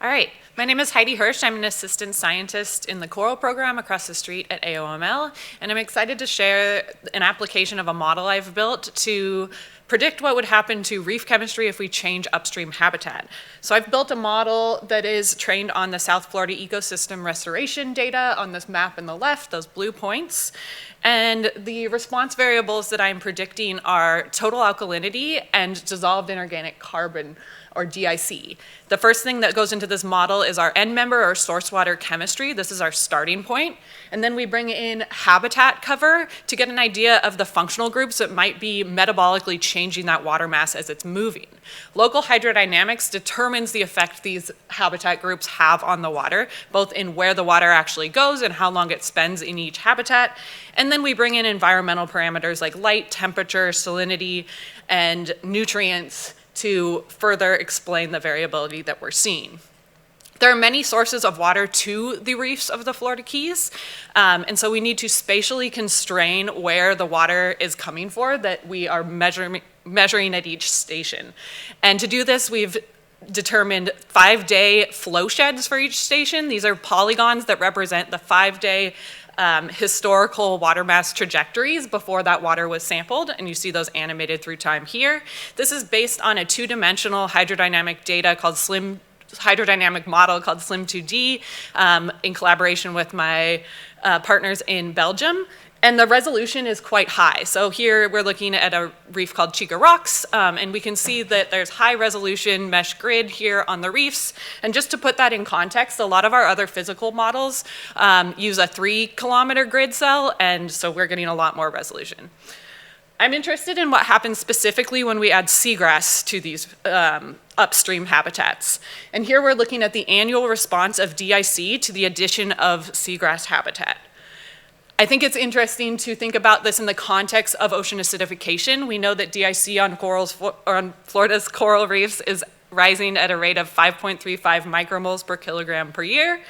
All right, my name is Heidi Hirsh. I'm an assistant scientist in the coral program across the street at AOML, and I'm excited to share an application of a model I've built to predict what would happen to reef chemistry if we change upstream habitat. So I've built a model that is trained on the South Florida ecosystem restoration data on this map on the left, those blue points. And the response variables that I'm predicting are total alkalinity and dissolved inorganic carbon, or DIC. The first thing that goes into this model is our end member or source water chemistry. This is our starting point. And then we bring in habitat cover to get an idea of the functional groups that might be metabolically changing that water mass as it's moving. Local hydrodynamics determines the effect these habitat groups have on the water, both in where the water actually goes and how long it spends in each habitat. And then we bring in environmental parameters like light, temperature, salinity, and nutrients to further explain the variability that we're seeing. There are many sources of water to the reefs of the Florida Keys, and so we need to spatially constrain where the water is coming from that we are measuring at each station. And to do this, we've determined 5-day flow sheds for each station. These are polygons that represent the 5-day historical water mass trajectories before that water was sampled, and you see those animated through time here. This is based on a two-dimensional hydrodynamic hydrodynamic model called SLIM2D in collaboration with my partners in Belgium. And the resolution is quite high. So here we're looking at a reef called Chica Rocks, and we can see that there's high resolution mesh grid here on the reefs. And just to put that in context, a lot of our other physical models use a 3-kilometer grid cell, and so we're getting a lot more resolution. I'm interested in what happens specifically when we add seagrass to these upstream habitats. And here we're looking at the annual response of DIC to the addition of seagrass habitat. I think it's interesting to think about this in the context of ocean acidification. We know that DIC on Florida's coral reefs is rising at a rate of 5.35 micromoles per kilogram per year.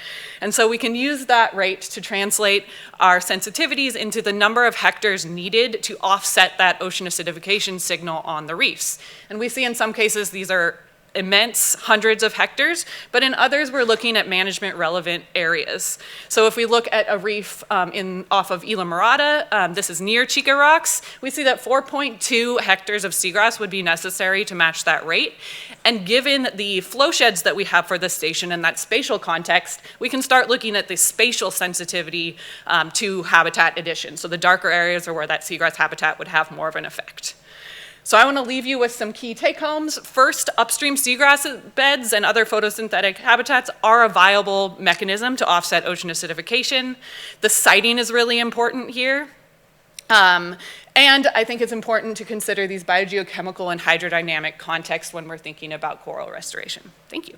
And so we can use that rate to translate our sensitivities into the number of hectares needed to offset that ocean acidification signal on the reefs. And we see in some cases these are immense, hundreds of hectares, but in others we're looking at management relevant areas. So if we look at a reef off of Isla Morada, this is near Chica Rocks, we see that 4.2 hectares of seagrass would be necessary to match that rate. And given the flow sheds that we have for this station in that spatial context, we can start looking at the spatial sensitivity to habitat addition. So the darker areas are where that seagrass habitat would have more of an effect. So I want to leave you with some key take-homes. First, upstream seagrass beds and other photosynthetic habitats are a viable mechanism to offset ocean acidification. The siting is really important here. And I think it's important to consider these biogeochemical and hydrodynamic contexts when we're thinking about coral restoration. Thank you.